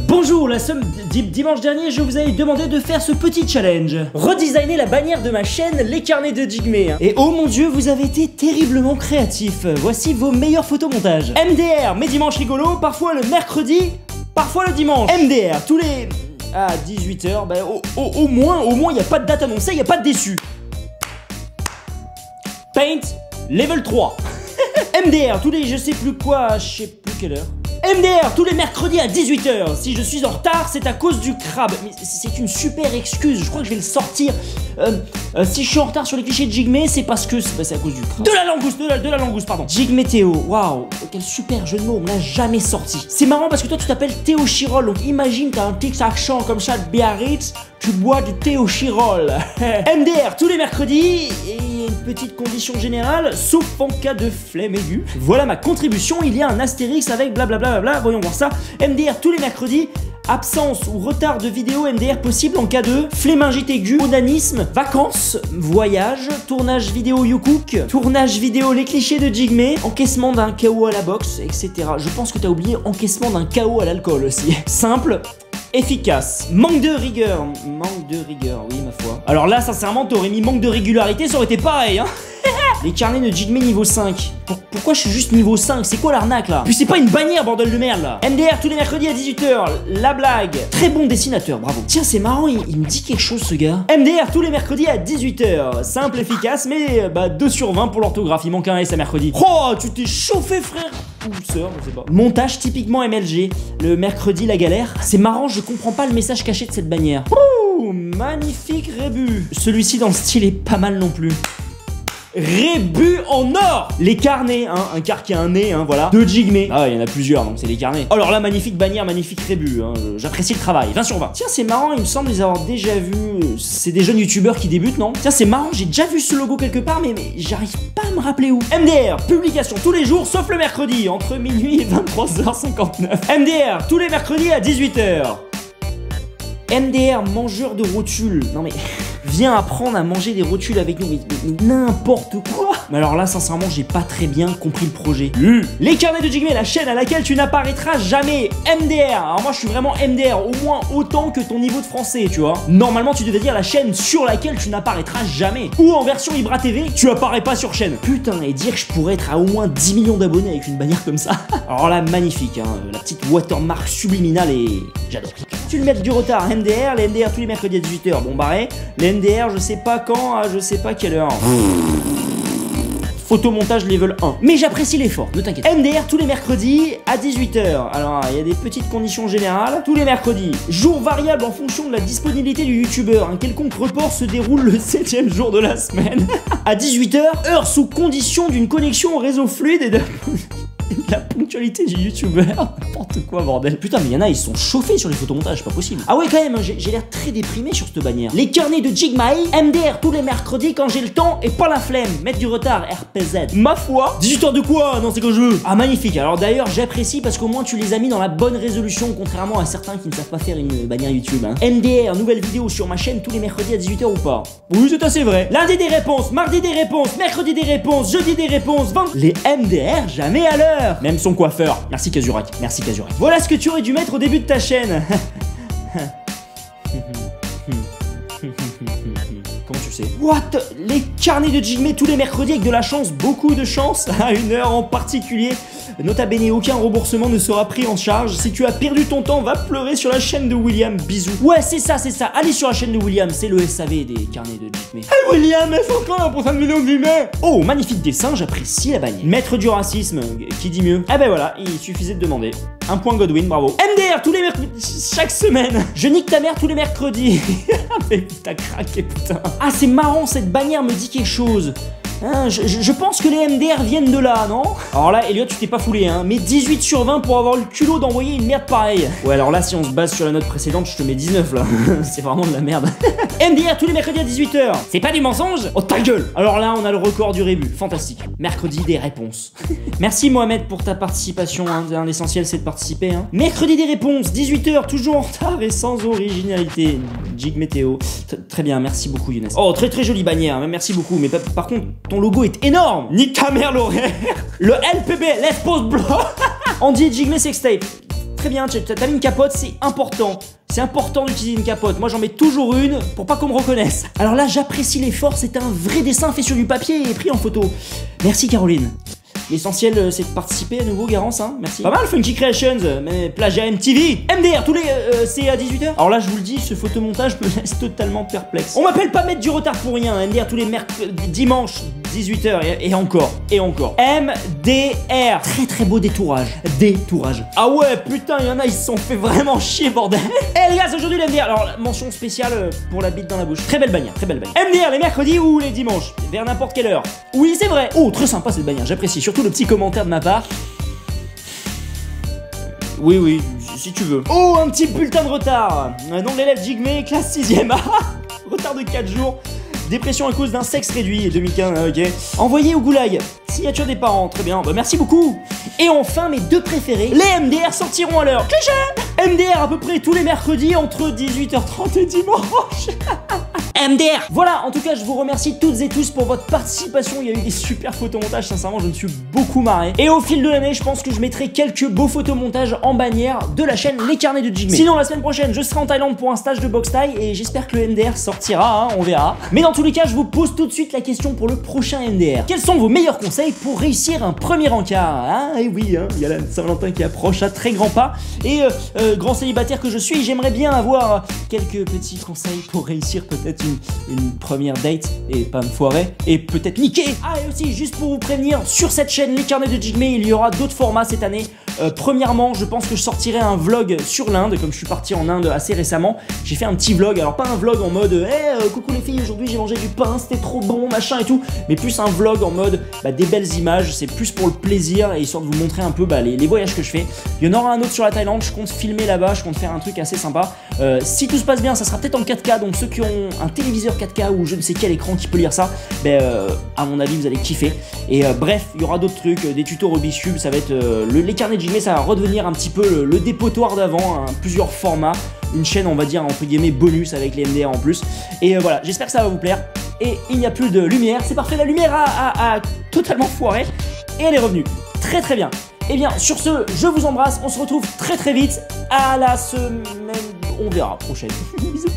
Bonjour, dimanche dernier, je vous avais demandé de faire ce petit challenge. Redesigner la bannière de ma chaîne, les carnets de Jigme. Et oh mon dieu, vous avez été terriblement créatifs. Voici vos meilleurs photomontages. MDR, mes dimanches rigolos, parfois le mercredi, parfois le dimanche. MDR, tous les... à 18h, bah au moins, il n'y a pas de date annoncée, il n'y a pas de déçu. Paint, level 3. MDR, tous les je sais plus quoi, je sais plus quelle heure. MDR, tous les mercredis à 18h. Si je suis en retard, c'est à cause du crabe. Mais c'est une super excuse, je crois que je vais le sortir. Si je suis en retard sur les clichés de Jigme, c'est parce que c'est à cause du crabe. De la langouste, pardon. Jigme Théo, waouh, quel super jeu de mots, on l'a jamais sorti. C'est marrant parce que toi tu t'appelles Théo Chirol, donc imagine t'as un petit accent comme ça de Biarritz, tu bois du Théo Chirol. MDR, tous les mercredis, et une petite condition générale, sauf en cas de flemme aiguë. Voilà ma contribution, il y a un astérix avec blablabla, voyons voir ça. MDR tous les mercredis, absence ou retard de vidéo MDR possible en cas de flémingite aiguë, onanisme, vacances, voyage, tournage vidéo YouCook, tournage vidéo les clichés de Jigme, encaissement d'un KO à la boxe, etc. Je pense que t'as oublié encaissement d'un KO à l'alcool aussi. Simple, efficace, manque de rigueur, oui ma foi. Alors là sincèrement t'aurais mis manque de régularité, ça aurait été pareil hein. Les carnets de Jigme niveau 5. Pourquoi je suis juste niveau 5? C'est quoi l'arnaque là? Puis c'est pas une bannière bordel de merde là. MDR tous les mercredis à 18h. La blague. Très bon dessinateur, bravo. Tiens c'est marrant, il me dit quelque chose ce gars. MDR tous les mercredis à 18h. Simple, efficace, mais 2 sur 20 pour l'orthographe. Il manque un S à mercredi. Oh tu t'es chauffé frère. Ou sœur, je sais pas. Montage typiquement MLG. Le mercredi la galère. C'est marrant, je comprends pas le message caché de cette bannière. Ouh, magnifique rébut. Celui-ci dans le style est pas mal non plus. Rébut en or. Les carnets, hein, un car qui a un nez, hein, voilà. De Jigme. Ah, il y en a plusieurs, donc c'est les carnets. Alors là, magnifique bannière, magnifique rébut, hein, j'apprécie le travail, 20 sur 20. Tiens, c'est marrant, il me semble les avoir déjà vus. C'est des jeunes youtubeurs qui débutent, non? Tiens, c'est marrant, j'ai déjà vu ce logo quelque part, mais j'arrive pas à me rappeler où. MDR, publication tous les jours, sauf le mercredi, entre minuit et 23h59. MDR, tous les mercredis à 18h. MDR, mangeur de rotules. Non mais... Viens apprendre à manger des rotules avec nous, mais n'importe quoi. Mais alors là, sincèrement, j'ai pas très bien compris le projet. Les carnets de Jigme, la chaîne à laquelle tu n'apparaîtras jamais. MDR. Alors moi, je suis vraiment MDR, au moins autant que ton niveau de français, tu vois. Normalement, tu devais dire la chaîne sur laquelle tu n'apparaîtras jamais. Ou en version Ibra TV, tu apparais pas sur chaîne. Putain, et dire que je pourrais être à au moins 10 millions d'abonnés avec une bannière comme ça. Alors là, magnifique, hein. La petite watermark subliminale et j'adore. Tu le mets du retard, MDR, les MDR tous les mercredis à 18h, bon barré. Les MDR, je sais pas quand, à je sais pas quelle heure. Photomontage level 1. Mais j'apprécie l'effort, ne t'inquiète pas. MDR tous les mercredis à 18h. Alors, il y a des petites conditions générales. Tous les mercredis. Jour variable en fonction de la disponibilité du youtubeur. Un quelconque report se déroule le 7e jour de la semaine. À 18h, heure sous condition d'une connexion au réseau fluide et de... la ponctualité du youtubeur, n'importe quoi bordel. Putain mais y'en a, ils sont chauffés sur les photomontages, pas possible. Ah ouais quand même, j'ai l'air très déprimé sur cette bannière. Les carnets de Jigme, MDR tous les mercredis quand j'ai le temps et pas la flemme. Mettre du retard, RPZ. Ma foi, 18h de quoi? Non c'est quand je veux. Ah magnifique, alors d'ailleurs j'apprécie parce qu'au moins tu les as mis dans la bonne résolution, contrairement à certains qui ne savent pas faire une bannière YouTube hein. MDR, nouvelle vidéo sur ma chaîne tous les mercredis à 18h ou pas? Oui c'est assez vrai. Lundi des réponses, mardi des réponses, mercredi des réponses, jeudi des réponses, Les MDR jamais à l'heure. Même son coiffeur. Merci Kazurak, merci Kazurak. Voilà ce que tu aurais dû mettre au début de ta chaîne. Comment tu sais? What? Les carnets de Jigme tous les mercredis avec de la chance, beaucoup de chance, à une heure en particulier. Nota bene, aucun remboursement ne sera pris en charge. Si tu as perdu ton temps, va pleurer sur la chaîne de William. Bisous. Ouais, c'est ça. Allez sur la chaîne de William, c'est le SAV des carnets de Jigme. Hey William, est-ce encore la prochaine vidéo de Jigme? Oh, magnifique dessin, j'apprécie la bannière. Maître du racisme, qui dit mieux? Ah ben voilà, il suffisait de demander. Un point Godwin, bravo. MDR tous les mercredis, chaque semaine. Je nique ta mère tous les mercredis. Mais t'as craqué, putain. Ah, c'est marrant, cette bannière me dit quelque chose. Hein, je pense que les MDR viennent de là, non? Alors là, Elliot, tu t'es pas foulé, hein. Mais 18 sur 20 pour avoir le culot d'envoyer une merde pareille. Ouais, alors là, si on se base sur la note précédente, je te mets 19, là. C'est vraiment de la merde. MDR tous les mercredis à 18h. C'est pas du mensonge? Oh, ta gueule! Alors là, on a le record du rébut. Fantastique. Mercredi des réponses. Merci, Mohamed, pour ta participation, hein. L'essentiel, c'est de participer, hein. Mercredi des réponses, 18h, toujours en retard et sans originalité. Jigme Théo. Très bien, merci beaucoup, Younes. Oh, très très jolie bannière, merci beaucoup. Mais par contre, ton logo est énorme. Nique ta mère l'horaire. Le LPB, let's pause bloc. Andy Jigme sextape. très bien, t'as mis une capote, c'est important. C'est important d'utiliser une capote. Moi, j'en mets toujours une pour pas qu'on me reconnaisse. Alors là, j'apprécie l'effort. C'est un vrai dessin fait sur du papier et pris en photo. Merci, Caroline. L'essentiel, c'est de participer à nouveau, Garance, hein. Merci. Pas mal, Funky Creations, mais plagiat MTV. MDR, tous les... c'est à 18h. Alors là, je vous le dis, ce photomontage me laisse totalement perplexe. On m'appelle pas mettre du retard pour rien. MDR, tous les dimanches, 18h, et encore, et encore. MDR. Très très beau détourage. Détourage. Ah ouais, putain, il y en a, ils se sont fait vraiment chier, bordel. Eh les gars, aujourd'hui, l'MDR. Alors, mention spéciale pour la bite dans la bouche. Très belle bannière, très belle bannière. MDR, les mercredis ou les dimanches, vers n'importe quelle heure. Oui, c'est vrai. Oh, très sympa cette bannière, j'apprécie. Surtout le petit commentaire de ma part. Oui, si tu veux. Oh, un petit bulletin de retard. Nom de l'élève Jigme, classe 6ème. Retard de 4 jours. Dépression à cause d'un sexe réduit, 2015, ok. Envoyé au goulag. Signature des parents, très bien. Bah, merci beaucoup. Et enfin, mes deux préférés. Les MDR sortiront à l'heure. Cliché. MDR à peu près tous les mercredis entre 18h30 et dimanche. MDR. Voilà, en tout cas, je vous remercie toutes et tous pour votre participation. Il y a eu des super photomontages, sincèrement, je me suis beaucoup marré. Et au fil de l'année, je pense que je mettrai quelques beaux photomontages en bannière de la chaîne Les Carnets de Jigme. Sinon, la semaine prochaine, je serai en Thaïlande pour un stage de boxe thaï et j'espère que le MDR sortira, hein, on verra. Mais dans tous les cas, je vous pose tout de suite la question pour le prochain MDR. Quels sont vos meilleurs conseils pour réussir un premier encart? Ah, et oui, hein, il y a la Saint-Valentin qui approche à très grands pas. Et grand célibataire que je suis, j'aimerais bien avoir quelques petits conseils pour réussir peut-être une première date et pas me foirer et peut-être niquer. Ah, et aussi juste pour vous prévenir, sur cette chaîne Les Carnets de Jigme, il y aura d'autres formats cette année. Premièrement, je pense que je sortirai un vlog sur l'Inde, comme je suis parti en Inde assez récemment. J'ai fait un petit vlog, alors pas un vlog en mode coucou les filles, aujourd'hui j'ai mangé du pain, c'était trop bon, machin et tout, mais plus un vlog en mode des belles images, c'est plus pour le plaisir et histoire de vous montrer un peu les voyages que je fais. Il y en aura un autre sur la Thaïlande, je compte filmer là-bas, je compte faire un truc assez sympa. Si tout se passe bien, ça sera peut-être en 4K, donc ceux qui ont un téléviseur 4K ou je ne sais quel écran qui peut lire ça, à mon avis vous allez kiffer. Et bref, il y aura d'autres trucs, des tutos Rubik's Cube, ça va être les carnets de Jigme, ça va redevenir un petit peu le dépotoir d'avant, hein, plusieurs formats, une chaîne on va dire entre guillemets bonus avec les MDR en plus. Et voilà, j'espère que ça va vous plaire. Et il n'y a plus de lumière, c'est parfait, la lumière a totalement foiré et elle est revenue. Très très bien. Et bien sur ce, je vous embrasse, on se retrouve très très vite à la semaine, on verra, prochaine. Bisous.